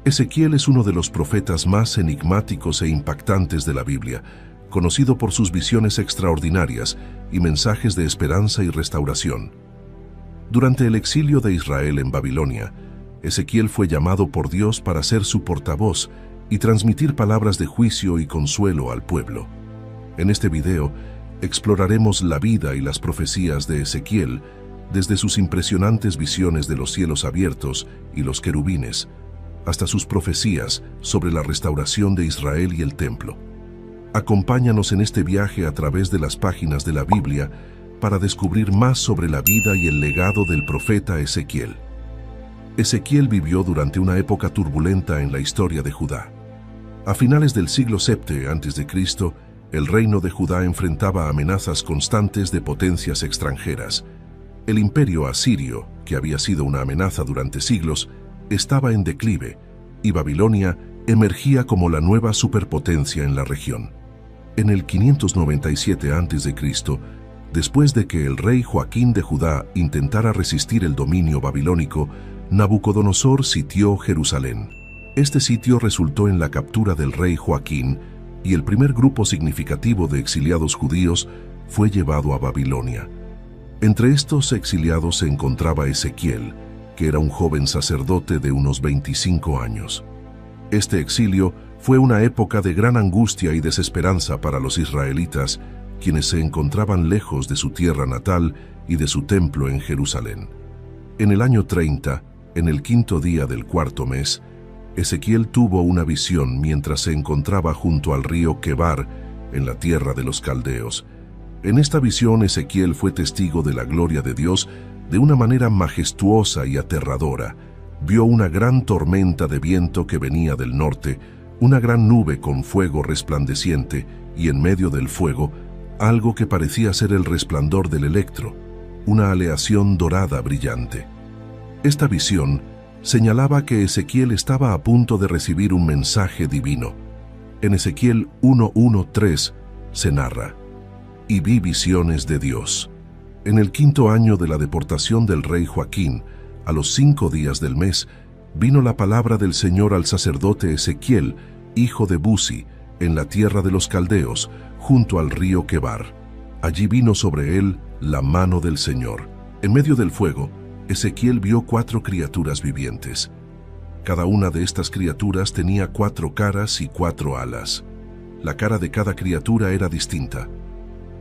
Ezequiel es uno de los profetas más enigmáticos e impactantes de la Biblia, conocido por sus visiones extraordinarias y mensajes de esperanza y restauración. Durante el exilio de Israel en Babilonia, Ezequiel fue llamado por Dios para ser su portavoz y transmitir palabras de juicio y consuelo al pueblo. En este video, exploraremos la vida y las profecías de Ezequiel desde sus impresionantes visiones de los cielos abiertos y los querubines, hasta sus profecías sobre la restauración de Israel y el templo. Acompáñanos en este viaje a través de las páginas de la Biblia para descubrir más sobre la vida y el legado del profeta Ezequiel. Ezequiel vivió durante una época turbulenta en la historia de Judá. A finales del siglo VII a.C., el reino de Judá enfrentaba amenazas constantes de potencias extranjeras. El imperio asirio, que había sido una amenaza durante siglos, estaba en declive, y Babilonia emergía como la nueva superpotencia en la región. En el 597 a.C., después de que el rey Joaquín de Judá intentara resistir el dominio babilónico, Nabucodonosor sitió Jerusalén. Este sitio resultó en la captura del rey Joaquín, y el primer grupo significativo de exiliados judíos fue llevado a Babilonia. Entre estos exiliados se encontraba Ezequiel, que era un joven sacerdote de unos 25 años. Este exilio fue una época de gran angustia y desesperanza para los israelitas, quienes se encontraban lejos de su tierra natal y de su templo en Jerusalén. En el año 30, en el 5º día del 4º mes, Ezequiel tuvo una visión mientras se encontraba junto al río Quebar, en la tierra de los caldeos. En esta visión, Ezequiel fue testigo de la gloria de Dios de una manera majestuosa y aterradora. Vio una gran tormenta de viento que venía del norte, una gran nube con fuego resplandeciente, y en medio del fuego, algo que parecía ser el resplandor del electro, una aleación dorada brillante. Esta visión señalaba que Ezequiel estaba a punto de recibir un mensaje divino. En Ezequiel 1:1-3 se narra: «Y vi visiones de Dios. En el 5º año de la deportación del rey Joaquín, a los 5 días del mes, vino la palabra del Señor al sacerdote Ezequiel, hijo de Buzi, en la tierra de los caldeos, junto al río Quebar. Allí vino sobre él la mano del Señor. En medio del fuego, Ezequiel vio 4 criaturas vivientes. Cada una de estas criaturas tenía 4 caras y 4 alas. La cara de cada criatura era distinta: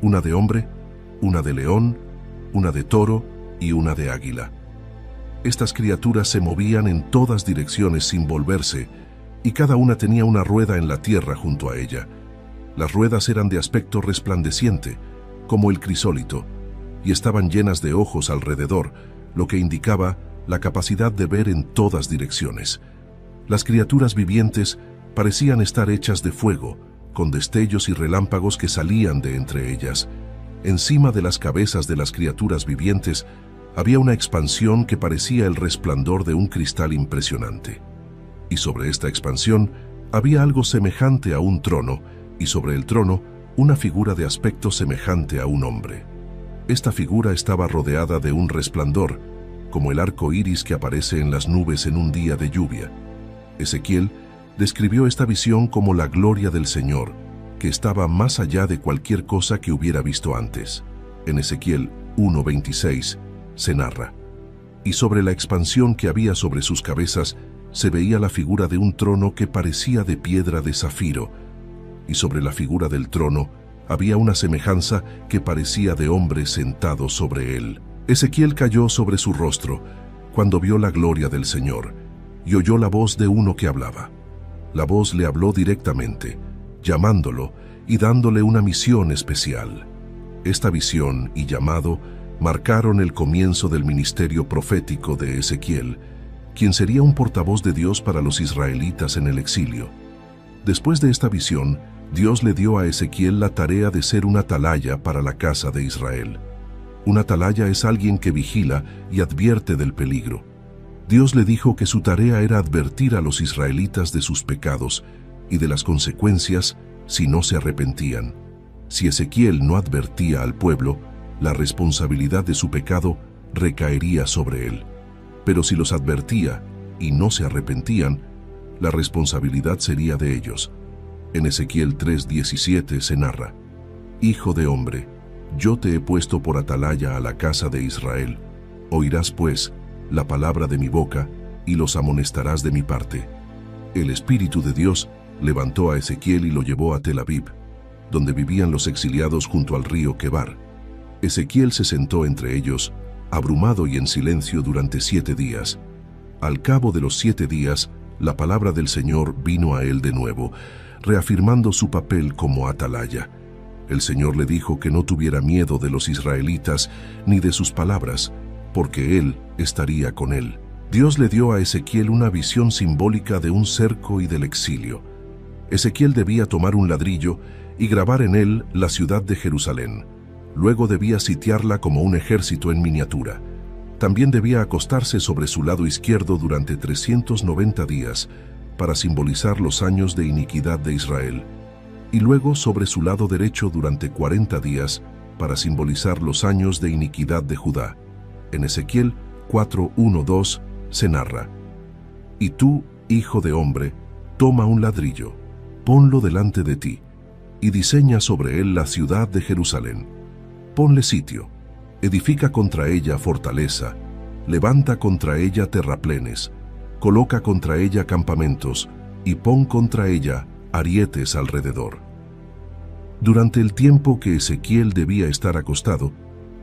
una de hombre, una de león, una de toro y una de águila. Estas criaturas se movían en todas direcciones sin volverse, y cada una tenía una rueda en la tierra junto a ella. Las ruedas eran de aspecto resplandeciente, como el crisólito, y estaban llenas de ojos alrededor, lo que indicaba la capacidad de ver en todas direcciones. Las criaturas vivientes parecían estar hechas de fuego, con destellos y relámpagos que salían de entre ellas. Encima de las cabezas de las criaturas vivientes había una expansión que parecía el resplandor de un cristal impresionante. Y sobre esta expansión había algo semejante a un trono, y sobre el trono una figura de aspecto semejante a un hombre. Esta figura estaba rodeada de un resplandor, como el arco iris que aparece en las nubes en un día de lluvia. Ezequiel describió esta visión como la gloria del Señor, que estaba más allá de cualquier cosa que hubiera visto antes. En Ezequiel 1:26 se narra: «Y sobre la expansión que había sobre sus cabezas se veía la figura de un trono que parecía de piedra de zafiro, y sobre la figura del trono había una semejanza que parecía de hombre sentado sobre él». Ezequiel cayó sobre su rostro cuando vio la gloria del Señor y oyó la voz de uno que hablaba. La voz le habló directamente, llamándolo y dándole una misión especial. Esta visión y llamado marcaron el comienzo del ministerio profético de Ezequiel, quien sería un portavoz de Dios para los israelitas en el exilio. Después de esta visión, Dios le dio a Ezequiel la tarea de ser un atalaya para la casa de Israel. Un atalaya es alguien que vigila y advierte del peligro. Dios le dijo que su tarea era advertir a los israelitas de sus pecados y de las consecuencias si no se arrepentían. Si Ezequiel no advertía al pueblo, la responsabilidad de su pecado recaería sobre él. Pero si los advertía y no se arrepentían, la responsabilidad sería de ellos. En Ezequiel 3:17 se narra: Hijo de hombre, yo te he puesto por atalaya a la casa de Israel. Oirás pues la palabra de mi boca y los amonestarás de mi parte. El Espíritu de Dios levantó a Ezequiel y lo llevó a Tel Aviv, donde vivían los exiliados junto al río Quebar. Ezequiel se sentó entre ellos, abrumado y en silencio durante 7 días. Al cabo de los 7 días, la palabra del Señor vino a él de nuevo, reafirmando su papel como atalaya. El Señor le dijo que no tuviera miedo de los israelitas ni de sus palabras, porque Él estaría con él. Dios le dio a Ezequiel una visión simbólica de un cerco y del exilio. Ezequiel debía tomar un ladrillo y grabar en él la ciudad de Jerusalén. Luego debía sitiarla como un ejército en miniatura. También debía acostarse sobre su lado izquierdo durante 390 días para simbolizar los años de iniquidad de Israel, y luego sobre su lado derecho durante 40 días para simbolizar los años de iniquidad de Judá. En Ezequiel 4:1-2 se narra: Y tú, hijo de hombre, toma un ladrillo, ponlo delante de ti, y diseña sobre él la ciudad de Jerusalén. Ponle sitio, edifica contra ella fortaleza, levanta contra ella terraplenes, coloca contra ella campamentos, y pon contra ella arietes alrededor. Durante el tiempo que Ezequiel debía estar acostado,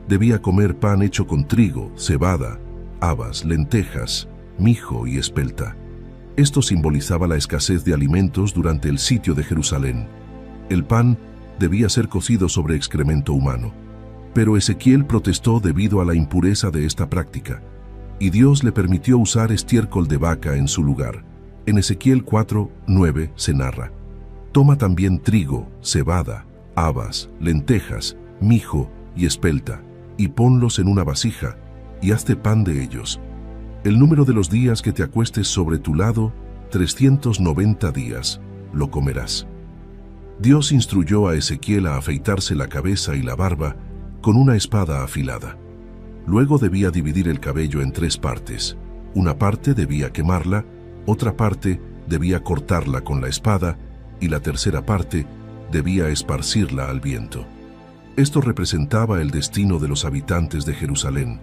debía comer pan hecho con trigo, cebada, habas, lentejas, mijo y espelta. Esto simbolizaba la escasez de alimentos durante el sitio de Jerusalén. El pan debía ser cocido sobre excremento humano. Pero Ezequiel protestó debido a la impureza de esta práctica, y Dios le permitió usar estiércol de vaca en su lugar. En Ezequiel 4:9 se narra: Toma también trigo, cebada, habas, lentejas, mijo y espelta, y ponlos en una vasija, y hazte pan de ellos. El número de los días que te acuestes sobre tu lado, 390 días, lo comerás. Dios instruyó a Ezequiel a afeitarse la cabeza y la barba con una espada afilada. Luego debía dividir el cabello en 3 partes. Una parte debía quemarla, otra parte debía cortarla con la espada, y la tercera parte debía esparcirla al viento. Esto representaba el destino de los habitantes de Jerusalén.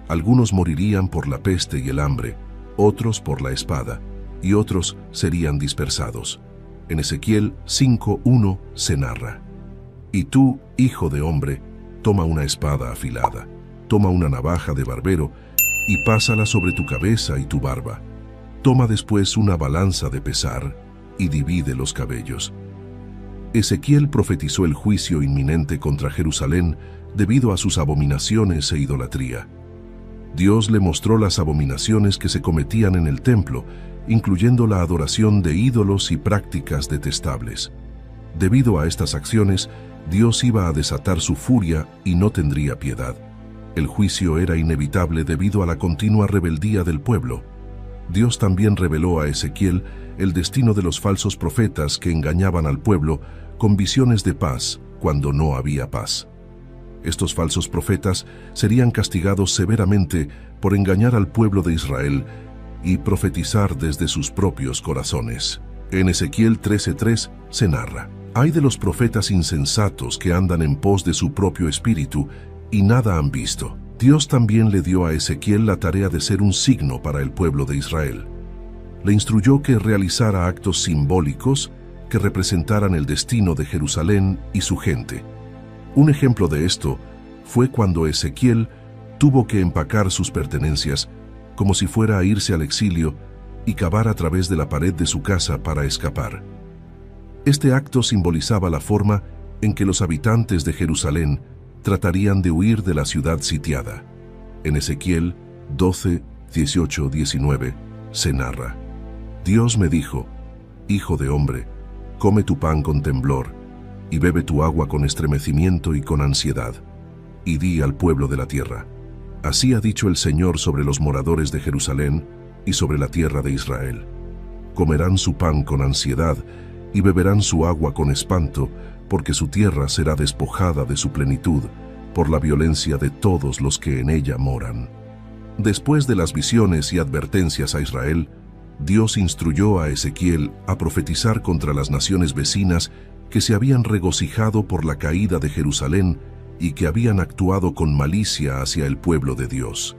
Algunos morirían por la peste y el hambre, otros por la espada, y otros serían dispersados. En Ezequiel 5:1 se narra: Y tú, hijo de hombre, toma una espada afilada, toma una navaja de barbero, y pásala sobre tu cabeza y tu barba. Toma después una balanza de pesar, y divide los cabellos. Ezequiel profetizó el juicio inminente contra Jerusalén debido a sus abominaciones e idolatría. Dios le mostró las abominaciones que se cometían en el templo, incluyendo la adoración de ídolos y prácticas detestables. Debido a estas acciones, Dios iba a desatar su furia y no tendría piedad. El juicio era inevitable debido a la continua rebeldía del pueblo. Dios también reveló a Ezequiel el destino de los falsos profetas que engañaban al pueblo con visiones de paz cuando no había paz. Estos falsos profetas serían castigados severamente por engañar al pueblo de Israel y profetizar desde sus propios corazones. En Ezequiel 13:3 se narra: Ay de los profetas insensatos que andan en pos de su propio espíritu y nada han visto. Dios también le dio a Ezequiel la tarea de ser un signo para el pueblo de Israel. Le instruyó que realizara actos simbólicos que representaran el destino de Jerusalén y su gente. Un ejemplo de esto fue cuando Ezequiel tuvo que empacar sus pertenencias como si fuera a irse al exilio y cavar a través de la pared de su casa para escapar. Este acto simbolizaba la forma en que los habitantes de Jerusalén tratarían de huir de la ciudad sitiada. En Ezequiel 12:18-19 se narra: Dios me dijo: Hijo de hombre, come tu pan con temblor, y bebe tu agua con estremecimiento y con ansiedad, y di al pueblo de la tierra: Así ha dicho el Señor sobre los moradores de Jerusalén y sobre la tierra de Israel. Comerán su pan con ansiedad y beberán su agua con espanto, porque su tierra será despojada de su plenitud por la violencia de todos los que en ella moran. Después de las visiones y advertencias a Israel, Dios instruyó a Ezequiel a profetizar contra las naciones vecinas que se habían regocijado por la caída de Jerusalén y que habían actuado con malicia hacia el pueblo de Dios.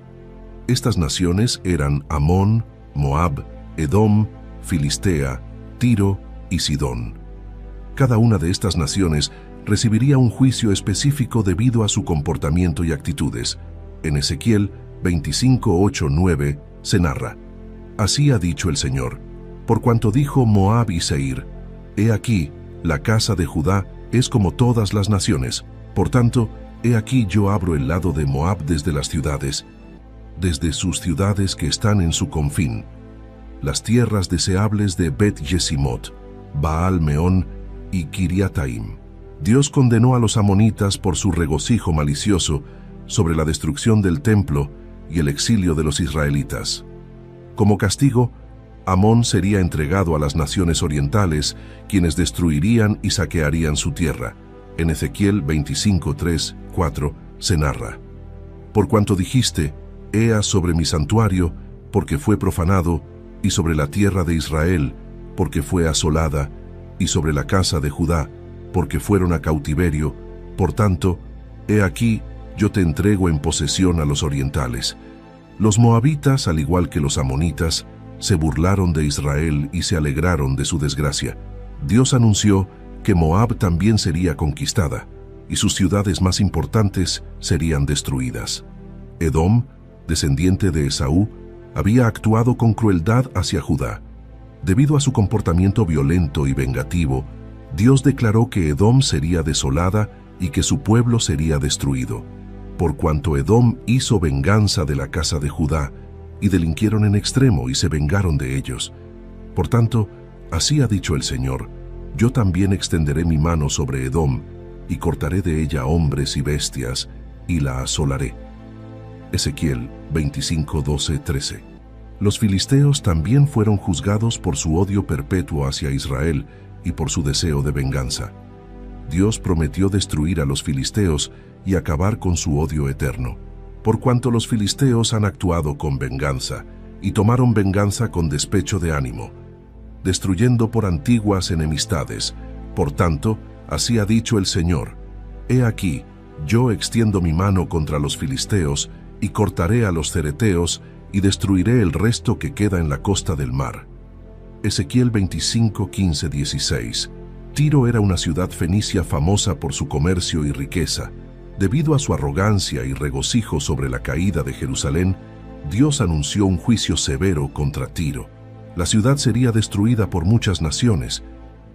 Estas naciones eran Amón, Moab, Edom, Filistea, Tiro y Sidón. Cada una de estas naciones recibiría un juicio específico debido a su comportamiento y actitudes. En Ezequiel 25:8-9 se narra: Así ha dicho el Señor, por cuanto dijo Moab y Seir, he aquí, la casa de Judá es como todas las naciones, por tanto, he aquí yo abro el lado de Moab desde las ciudades, desde sus ciudades que están en su confín, las tierras deseables de Bet-Yesimot, Baal-Meón y Kiriataim. Dios condenó a los amonitas por su regocijo malicioso sobre la destrucción del templo y el exilio de los israelitas. Como castigo, Amón sería entregado a las naciones orientales, quienes destruirían y saquearían su tierra. En Ezequiel 25:3-4 se narra: Por cuanto dijiste, Ea sobre mi santuario, porque fue profanado, y sobre la tierra de Israel, porque fue asolada, y sobre la casa de Judá, porque fueron a cautiverio, por tanto, he aquí, yo te entrego en posesión a los orientales. Los moabitas, al igual que los amonitas, se burlaron de Israel y se alegraron de su desgracia. Dios anunció que Moab también sería conquistada, y sus ciudades más importantes serían destruidas. Edom, descendiente de Esaú, había actuado con crueldad hacia Judá. Debido a su comportamiento violento y vengativo, Dios declaró que Edom sería desolada y que su pueblo sería destruido, por cuanto Edom hizo venganza de la casa de Judá, y delinquieron en extremo y se vengaron de ellos. Por tanto, así ha dicho el Señor, yo también extenderé mi mano sobre Edom, y cortaré de ella hombres y bestias, y la asolaré. Ezequiel 25:12-13. Los filisteos también fueron juzgados por su odio perpetuo hacia Israel y por su deseo de venganza. Dios prometió destruir a los filisteos y acabar con su odio eterno, por cuanto los filisteos han actuado con venganza y tomaron venganza con despecho de ánimo, destruyendo por antiguas enemistades. Por tanto, así ha dicho el Señor, he aquí, yo extiendo mi mano contra los filisteos y cortaré a los cereteos y destruiré el resto que queda en la costa del mar. Ezequiel 25:15-16. Tiro era una ciudad fenicia famosa por su comercio y riqueza. Debido a su arrogancia y regocijo sobre la caída de Jerusalén, Dios anunció un juicio severo contra Tiro. La ciudad sería destruida por muchas naciones,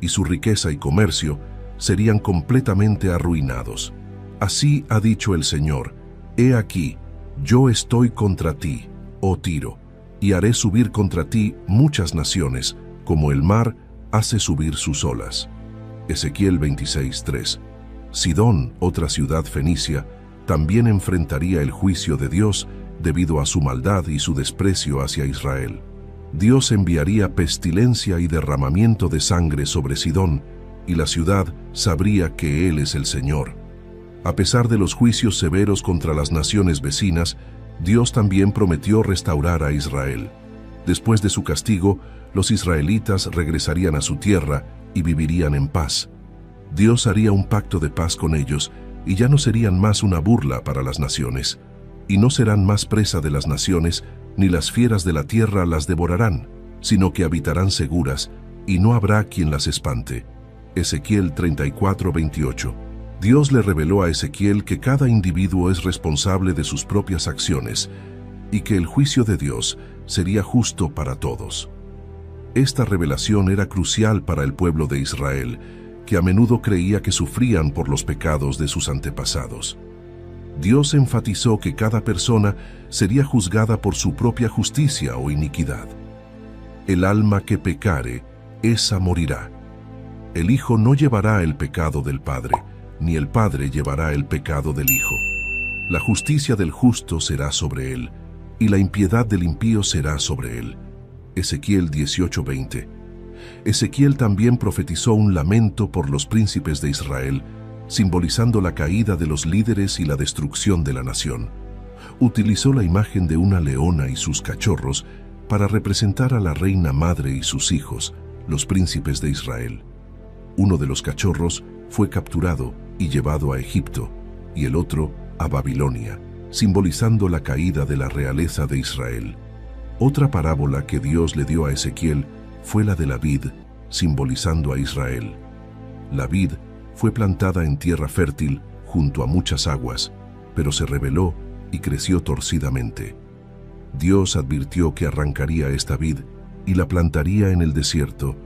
y su riqueza y comercio serían completamente arruinados. Así ha dicho el Señor, he aquí, yo estoy contra ti, oh Tiro, y haré subir contra ti muchas naciones, como el mar hace subir sus olas. Ezequiel 26:3. Sidón, otra ciudad fenicia, también enfrentaría el juicio de Dios debido a su maldad y su desprecio hacia Israel. Dios enviaría pestilencia y derramamiento de sangre sobre Sidón, y la ciudad sabría que Él es el Señor. A pesar de los juicios severos contra las naciones vecinas, Dios también prometió restaurar a Israel. Después de su castigo, los israelitas regresarían a su tierra y vivirían en paz. Dios haría un pacto de paz con ellos y ya no serían más una burla para las naciones. Y no serán más presa de las naciones, ni las fieras de la tierra las devorarán, sino que habitarán seguras y no habrá quien las espante. Ezequiel 34:28. Dios le reveló a Ezequiel que cada individuo es responsable de sus propias acciones y que el juicio de Dios sería justo para todos. Esta revelación era crucial para el pueblo de Israel, que a menudo creía que sufrían por los pecados de sus antepasados. Dios enfatizó que cada persona sería juzgada por su propia justicia o iniquidad. El alma que pecare, esa morirá. El Hijo no llevará el pecado del Padre, ni el Padre llevará el pecado del Hijo. La justicia del justo será sobre él, y la impiedad del impío será sobre él. Ezequiel 18:20. Ezequiel también profetizó un lamento por los príncipes de Israel, simbolizando la caída de los líderes y la destrucción de la nación. Utilizó la imagen de una leona y sus cachorros para representar a la reina madre y sus hijos, los príncipes de Israel. Uno de los cachorros fue capturado y llevado a Egipto, y el otro a Babilonia, simbolizando la caída de la realeza de Israel. Otra parábola que Dios le dio a Ezequiel fue la de la vid, simbolizando a Israel. La vid fue plantada en tierra fértil junto a muchas aguas, pero se rebeló y creció torcidamente. Dios advirtió que arrancaría esta vid y la plantaría en el desierto,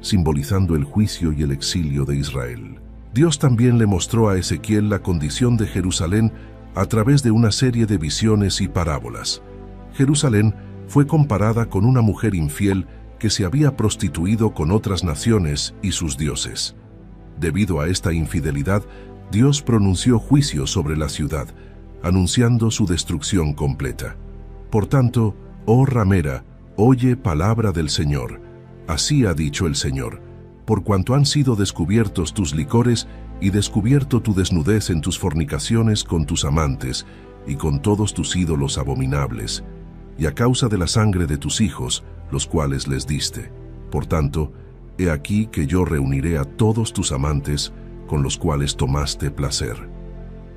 simbolizando el juicio y el exilio de Israel. Dios también le mostró a Ezequiel la condición de Jerusalén a través de una serie de visiones y parábolas. Jerusalén fue comparada con una mujer infiel que se había prostituido con otras naciones y sus dioses. Debido a esta infidelidad, Dios pronunció juicio sobre la ciudad, anunciando su destrucción completa. Por tanto, oh ramera, oye palabra del Señor. Así ha dicho el Señor: por cuanto han sido descubiertos tus licores y descubierto tu desnudez en tus fornicaciones con tus amantes y con todos tus ídolos abominables, y a causa de la sangre de tus hijos, los cuales les diste. Por tanto, he aquí que yo reuniré a todos tus amantes con los cuales tomaste placer.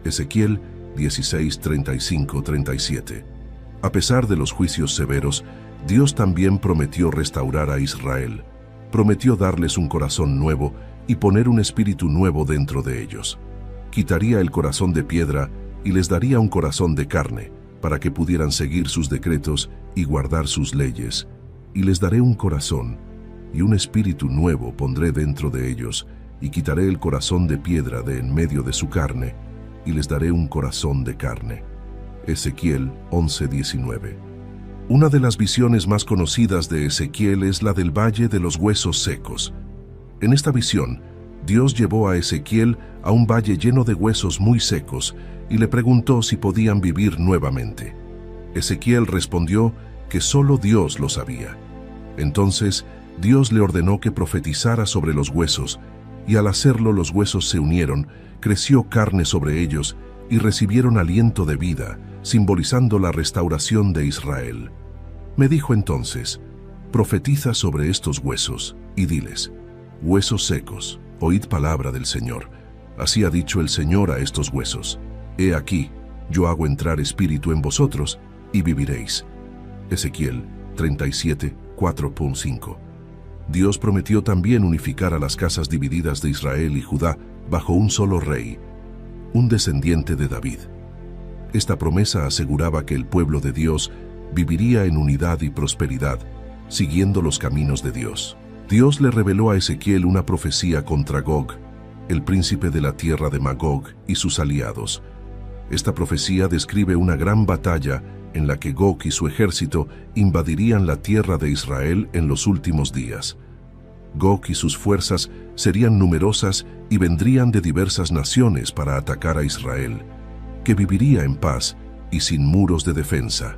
Ezequiel 16, 35, 37. A pesar de los juicios severos, Dios también prometió restaurar a Israel. Prometió darles un corazón nuevo y poner un espíritu nuevo dentro de ellos. Quitaría el corazón de piedra y les daría un corazón de carne, para que pudieran seguir sus decretos y guardar sus leyes. Y les daré un corazón, y un espíritu nuevo pondré dentro de ellos, y quitaré el corazón de piedra de en medio de su carne, y les daré un corazón de carne. Ezequiel 11:19. Una de las visiones más conocidas de Ezequiel es la del Valle de los Huesos Secos. En esta visión, Dios llevó a Ezequiel a un valle lleno de huesos muy secos y le preguntó si podían vivir nuevamente. Ezequiel respondió que solo Dios lo sabía. Entonces, Dios le ordenó que profetizara sobre los huesos, y al hacerlo los huesos se unieron, creció carne sobre ellos y recibieron aliento de vida, simbolizando la restauración de Israel. Me dijo entonces: profetiza sobre estos huesos y diles: huesos secos, oíd palabra del Señor. Así ha dicho el Señor a estos huesos: he aquí, yo hago entrar espíritu en vosotros y viviréis. Ezequiel 37, 4.5. Dios prometió también unificar a las casas divididas de Israel y Judá bajo un solo rey, un descendiente de David. Esta promesa aseguraba que el pueblo de Dios viviría en unidad y prosperidad, siguiendo los caminos de Dios. Dios le reveló a Ezequiel una profecía contra Gog, el príncipe de la tierra de Magog y sus aliados. Esta profecía describe una gran batalla en la que Gog y su ejército invadirían la tierra de Israel en los últimos días. Gog y sus fuerzas serían numerosas y vendrían de diversas naciones para atacar a Israel, que viviría en paz y sin muros de defensa.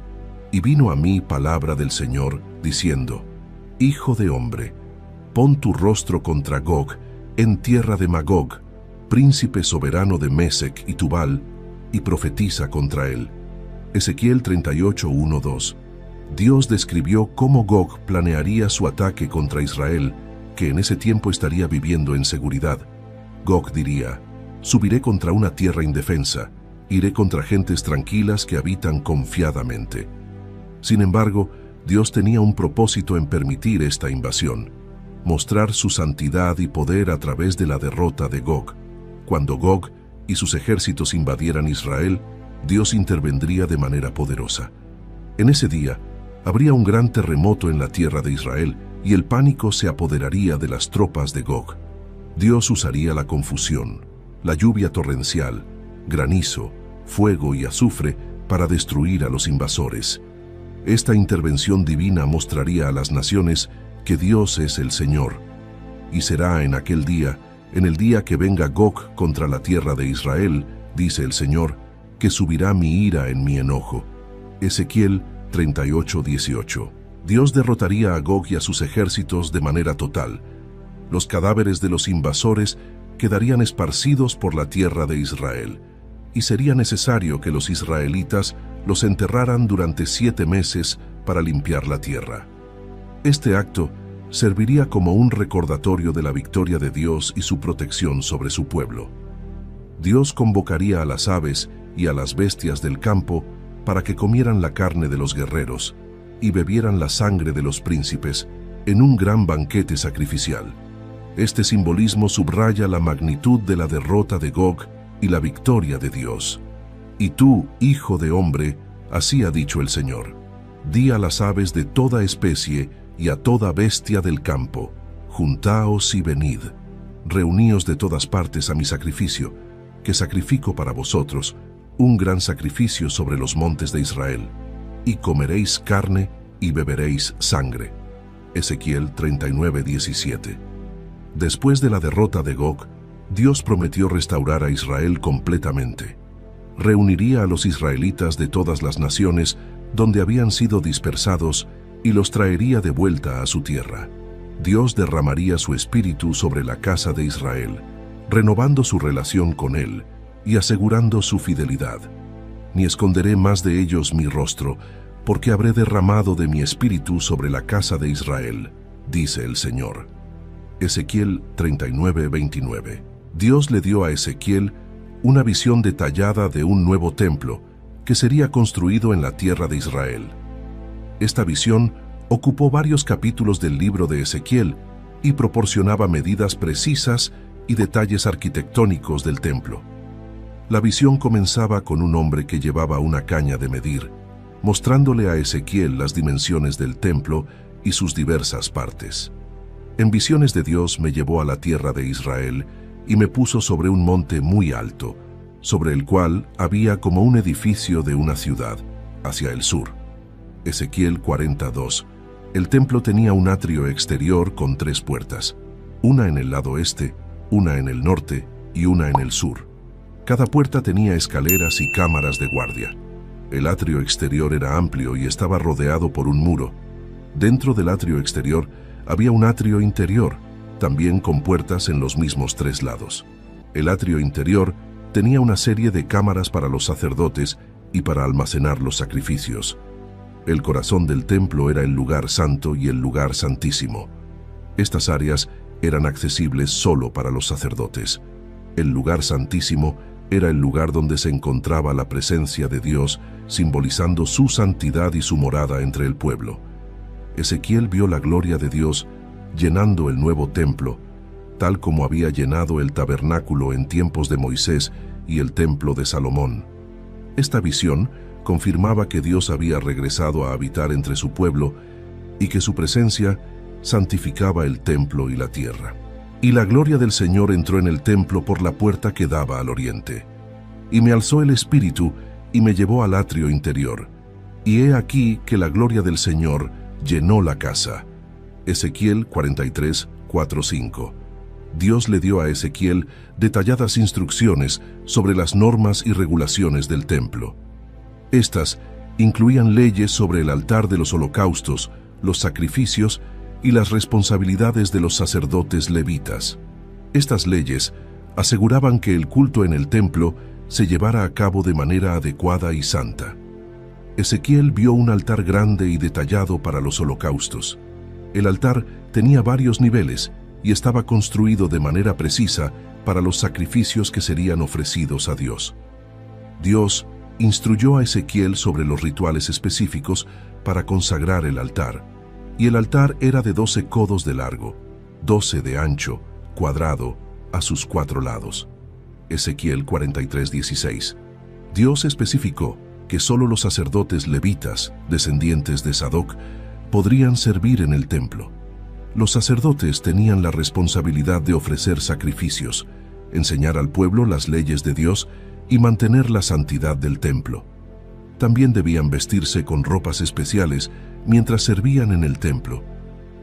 Y vino a mí palabra del Señor, diciendo: Hijo de hombre, pon tu rostro contra Gog, en tierra de Magog, príncipe soberano de Mesec y Tubal, y profetiza contra él. Ezequiel 38:1-2. Dios describió cómo Gog planearía su ataque contra Israel, que en ese tiempo estaría viviendo en seguridad. Gog diría: subiré contra una tierra indefensa, iré contra gentes tranquilas que habitan confiadamente. Sin embargo, Dios tenía un propósito en permitir esta invasión: mostrar su santidad y poder a través de la derrota de Gog. Cuando Gog y sus ejércitos invadieran Israel, Dios intervendría de manera poderosa. En ese día, habría un gran terremoto en la tierra de Israel y el pánico se apoderaría de las tropas de Gog. Dios usaría la confusión, la lluvia torrencial, granizo, fuego y azufre para destruir a los invasores. Esta intervención divina mostraría a las naciones que Dios es el Señor. Y será en aquel día, en el día que venga Gog contra la tierra de Israel, dice el Señor, que subirá mi ira en mi enojo. Ezequiel 38:18. Dios derrotaría a Gog y a sus ejércitos de manera total. Los cadáveres de los invasores quedarían esparcidos por la tierra de Israel, y sería necesario que los israelitas los enterraran durante 7 meses para limpiar la tierra. Este acto serviría como un recordatorio de la victoria de Dios y su protección sobre su pueblo. Dios convocaría a las aves y a las bestias del campo para que comieran la carne de los guerreros y bebieran la sangre de los príncipes en un gran banquete sacrificial. Este simbolismo subraya la magnitud de la derrota de Gog y la victoria de Dios. Y tú, hijo de hombre, así ha dicho el Señor, di a las aves de toda especie y a toda bestia del campo, juntaos y venid, reuníos de todas partes a mi sacrificio, que sacrifico para vosotros, un gran sacrificio sobre los montes de Israel, y comeréis carne y beberéis sangre. Ezequiel 39:17. Después de la derrota de Gog, Dios prometió restaurar a Israel completamente. Reuniría a los israelitas de todas las naciones donde habían sido dispersados y los traería de vuelta a su tierra. Dios derramaría su espíritu sobre la casa de Israel, renovando su relación con él y asegurando su fidelidad. Ni esconderé más de ellos mi rostro, porque habré derramado de mi espíritu sobre la casa de Israel, dice el Señor. Ezequiel 39:29. Dios le dio a Ezequiel una visión detallada de un nuevo templo que sería construido en la tierra de Israel. Esta visión ocupó varios capítulos del libro de Ezequiel y proporcionaba medidas precisas y detalles arquitectónicos del templo. La visión comenzaba con un hombre que llevaba una caña de medir, mostrándole a Ezequiel las dimensiones del templo y sus diversas partes. En visiones de Dios me llevó a la tierra de Israel y me puso sobre un monte muy alto, sobre el cual había como un edificio de una ciudad, hacia el sur. Ezequiel 42. El templo tenía un atrio exterior con 3 puertas, una en el lado este, una en el norte y una en el sur. Cada puerta tenía escaleras y cámaras de guardia. El atrio exterior era amplio y estaba rodeado por un muro. Dentro del atrio exterior había un atrio interior, también con puertas en los mismos 3 lados. El atrio interior tenía una serie de cámaras para los sacerdotes y para almacenar los sacrificios. El corazón del templo era el lugar santo y el lugar santísimo. Estas áreas eran accesibles solo para los sacerdotes. El lugar santísimo era el lugar donde se encontraba la presencia de Dios, simbolizando su santidad y su morada entre el pueblo. Ezequiel vio la gloria de Dios llenando el nuevo templo, tal como había llenado el tabernáculo en tiempos de Moisés y el templo de Salomón. Esta visión confirmaba que Dios había regresado a habitar entre su pueblo y que su presencia santificaba el templo y la tierra. Y la gloria del Señor entró en el templo por la puerta que daba al oriente. Y me alzó el espíritu y me llevó al atrio interior. Y he aquí que la gloria del Señor llenó la casa. Ezequiel 43, 4-5. Dios le dio a Ezequiel detalladas instrucciones sobre las normas y regulaciones del templo. Estas incluían leyes sobre el altar de los holocaustos, los sacrificios y las responsabilidades de los sacerdotes levitas. Estas leyes aseguraban que el culto en el templo se llevara a cabo de manera adecuada y santa. Ezequiel vio un altar grande y detallado para los holocaustos. El altar tenía varios niveles y estaba construido de manera precisa para los sacrificios que serían ofrecidos a Dios. Dios instruyó a Ezequiel sobre los rituales específicos para consagrar el altar, y el altar era de 12 codos de largo, 12 de ancho, cuadrado, a sus 4 lados. Ezequiel 43:16. Dios especificó que solo los sacerdotes levitas, descendientes de Sadoc, podrían servir en el templo. Los sacerdotes tenían la responsabilidad de ofrecer sacrificios, enseñar al pueblo las leyes de Dios y mantener la santidad del templo. También debían vestirse con ropas especiales mientras servían en el templo,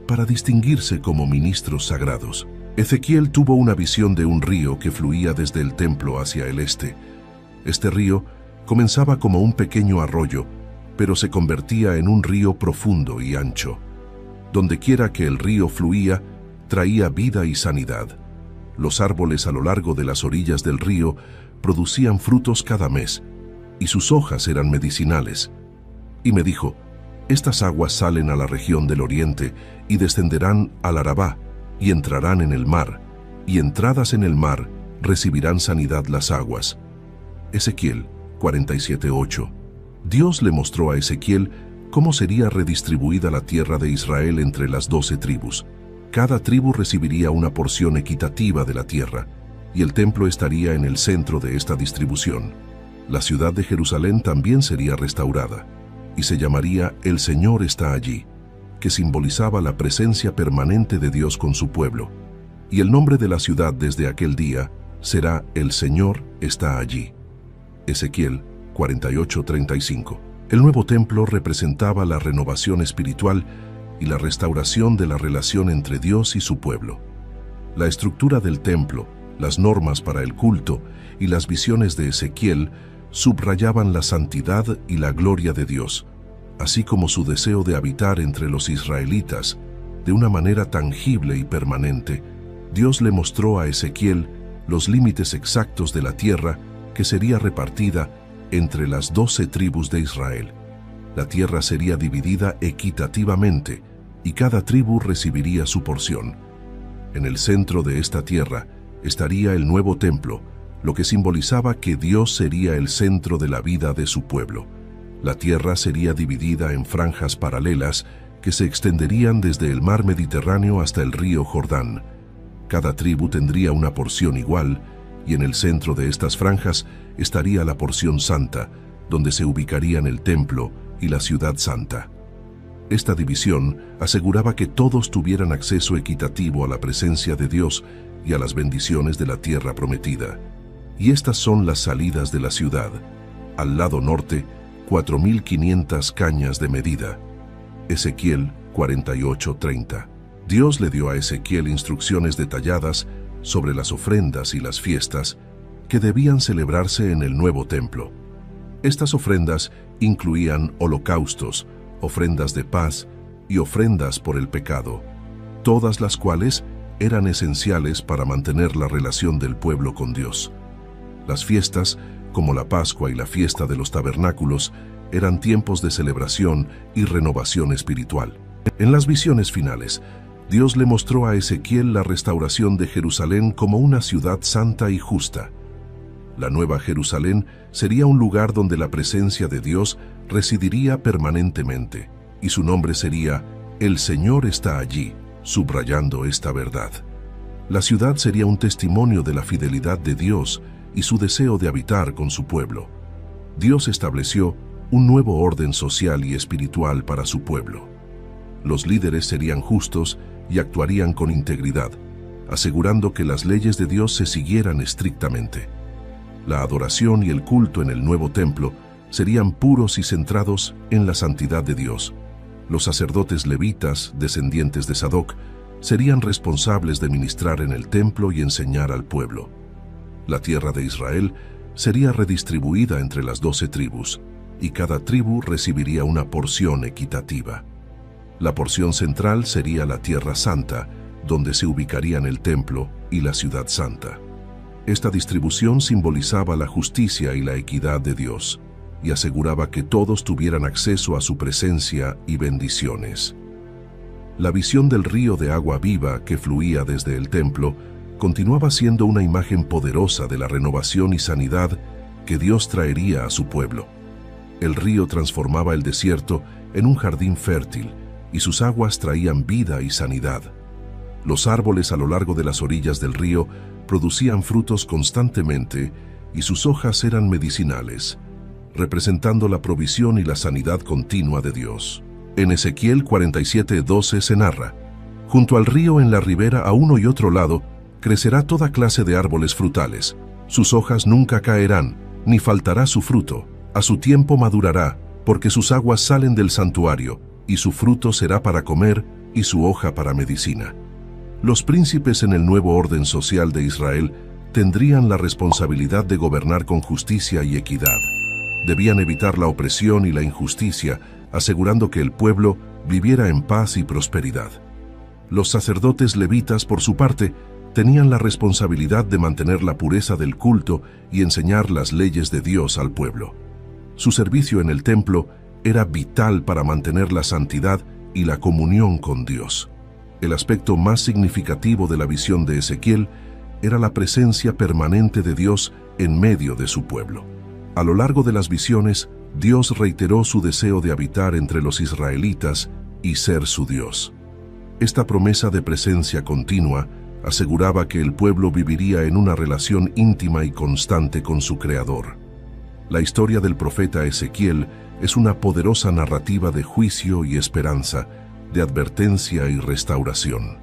para distinguirse como ministros sagrados. Ezequiel tuvo una visión de un río que fluía desde el templo hacia el este. Este río comenzaba como un pequeño arroyo, pero se convertía en un río profundo y ancho. Dondequiera que el río fluía, traía vida y sanidad. Los árboles a lo largo de las orillas del río producían frutos cada mes, y sus hojas eran medicinales. Y me dijo: Estas aguas salen a la región del oriente y descenderán al Arabá y entrarán en el mar, y entradas en el mar recibirán sanidad las aguas. Ezequiel 47:8. Dios le mostró a Ezequiel cómo sería redistribuida la tierra de Israel entre las 12 tribus. Cada tribu recibiría una porción equitativa de la tierra, y el templo estaría en el centro de esta distribución. La ciudad de Jerusalén también sería restaurada, y se llamaría El Señor está allí, que simbolizaba la presencia permanente de Dios con su pueblo. Y el nombre de la ciudad desde aquel día será El Señor está allí. Ezequiel 48:35. El nuevo templo representaba la renovación espiritual y la restauración de la relación entre Dios y su pueblo. La estructura del templo, las normas para el culto y las visiones de Ezequiel subrayaban la santidad y la gloria de Dios, así como su deseo de habitar entre los israelitas de una manera tangible y permanente. Dios le mostró a Ezequiel los límites exactos de la tierra que sería repartida entre las 12 tribus de Israel. La tierra sería dividida equitativamente y cada tribu recibiría su porción. En el centro de esta tierra estaría el nuevo templo, lo que simbolizaba que Dios sería el centro de la vida de su pueblo. La tierra sería dividida en franjas paralelas que se extenderían desde el mar Mediterráneo hasta el río Jordán. Cada tribu tendría una porción igual, y en el centro de estas franjas estaría la porción santa, donde se ubicarían el templo y la ciudad santa. Esta división aseguraba que todos tuvieran acceso equitativo a la presencia de Dios y a las bendiciones de la tierra prometida. Y estas son las salidas de la ciudad. Al lado norte, 4.500 cañas de medida. Ezequiel 48:30. Dios le dio a Ezequiel instrucciones detalladas sobre las ofrendas y las fiestas que debían celebrarse en el nuevo templo. Estas ofrendas incluían holocaustos, ofrendas de paz y ofrendas por el pecado, todas las cuales eran esenciales para mantener la relación del pueblo con Dios. Las fiestas, como la Pascua y la fiesta de los tabernáculos, eran tiempos de celebración y renovación espiritual. En las visiones finales, Dios le mostró a Ezequiel la restauración de Jerusalén como una ciudad santa y justa. La nueva Jerusalén sería un lugar donde la presencia de Dios residiría permanentemente, y su nombre sería El Señor está allí, subrayando esta verdad. La ciudad sería un testimonio de la fidelidad de Dios y su deseo de habitar con su pueblo. Dios estableció un nuevo orden social y espiritual para su pueblo. Los líderes serían justos y actuarían con integridad, asegurando que las leyes de Dios se siguieran estrictamente. La adoración y el culto en el nuevo templo serían puros y centrados en la santidad de Dios. Los sacerdotes levitas, descendientes de Sadoc, serían responsables de ministrar en el templo y enseñar al pueblo. La tierra de Israel sería redistribuida entre las 12 tribus, y cada tribu recibiría una porción equitativa. La porción central sería la Tierra Santa, donde se ubicarían el templo y la ciudad santa. Esta distribución simbolizaba la justicia y la equidad de Dios, y aseguraba que todos tuvieran acceso a su presencia y bendiciones. La visión del río de agua viva que fluía desde el templo continuaba siendo una imagen poderosa de la renovación y sanidad que Dios traería a su pueblo. El río transformaba el desierto en un jardín fértil, y sus aguas traían vida y sanidad. Los árboles a lo largo de las orillas del río producían frutos constantemente y sus hojas eran medicinales, representando la provisión y la sanidad continua de Dios. En Ezequiel 47:12 se narra: junto al río en la ribera a uno y otro lado crecerá toda clase de árboles frutales. Sus hojas nunca caerán, ni faltará su fruto. A su tiempo madurará, porque sus aguas salen del santuario, y su fruto será para comer y su hoja para medicina. Los príncipes en el nuevo orden social de Israel tendrían la responsabilidad de gobernar con justicia y equidad. Debían evitar la opresión y la injusticia, asegurando que el pueblo viviera en paz y prosperidad. Los sacerdotes levitas, por su parte, tenían la responsabilidad de mantener la pureza del culto y enseñar las leyes de Dios al pueblo. Su servicio en el templo era vital para mantener la santidad y la comunión con Dios. El aspecto más significativo de la visión de Ezequiel era la presencia permanente de Dios en medio de su pueblo. A lo largo de las visiones, Dios reiteró su deseo de habitar entre los israelitas y ser su Dios. Esta promesa de presencia continua aseguraba que el pueblo viviría en una relación íntima y constante con su Creador. La historia del profeta Ezequiel es una poderosa narrativa de juicio y esperanza, de advertencia y restauración.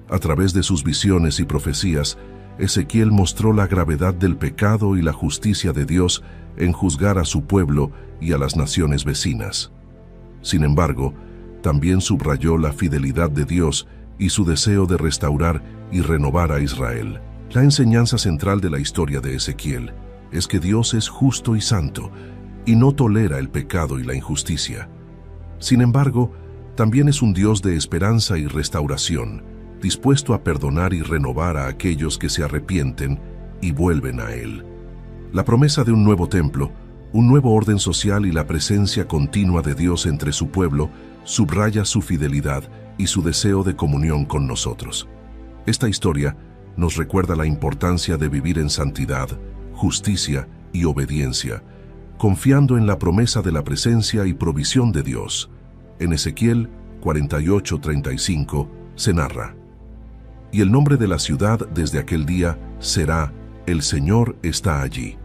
A través de sus visiones y profecías, Ezequiel mostró la gravedad del pecado y la justicia de Dios en juzgar a su pueblo y a las naciones vecinas. Sin embargo, también subrayó la fidelidad de Dios y su deseo de restaurar y renovar a Israel. La enseñanza central de la historia de Ezequiel es que Dios es justo y santo y no tolera el pecado y la injusticia. Sin embargo, también es un Dios de esperanza y restauración, dispuesto a perdonar y renovar a aquellos que se arrepienten y vuelven a Él. La promesa de un nuevo templo, un nuevo orden social y la presencia continua de Dios entre su pueblo subraya su fidelidad y su deseo de comunión con nosotros. Esta historia nos recuerda la importancia de vivir en santidad, justicia y obediencia, confiando en la promesa de la presencia y provisión de Dios. En Ezequiel 48:35 se narra: y el nombre de la ciudad desde aquel día será: El Señor está allí.